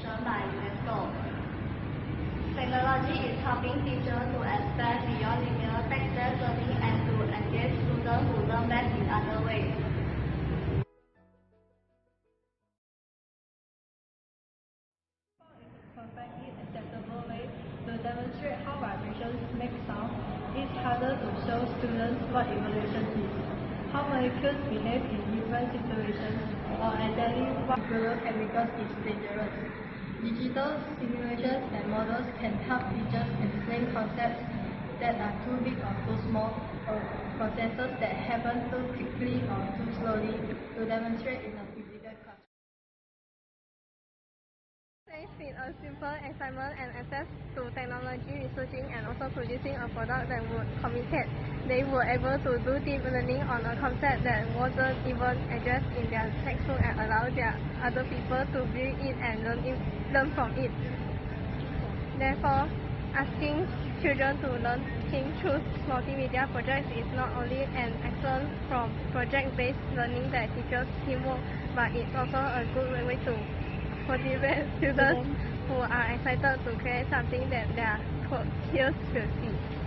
recognition by UNESCO. Technology is helping teachers to expand beyond linear text-based learning and to engage students who learn best in other ways. Perfectly acceptable way to demonstrate how vibrations make sound, it's harder to show students what evolution is, how molecules behave in different situations, or exactly what particular chemicals is dangerous. Digital simulations and models can help teachers explain concepts that are too big or too small, or processes that happen too quickly or too slowly to demonstrate in a physical class. With a simple assignment and access to technology, researching and also producing a product that would communicate, they were able to do deep learning on a concept that wasn't even addressed in their textbook and allow their other people to view it and learn from it. Therefore, asking children to learn think through multimedia projects is not only an excellent from project-based learning that teaches teamwork, but it's also a good way to motivate students who are excited to create something that their peers will see.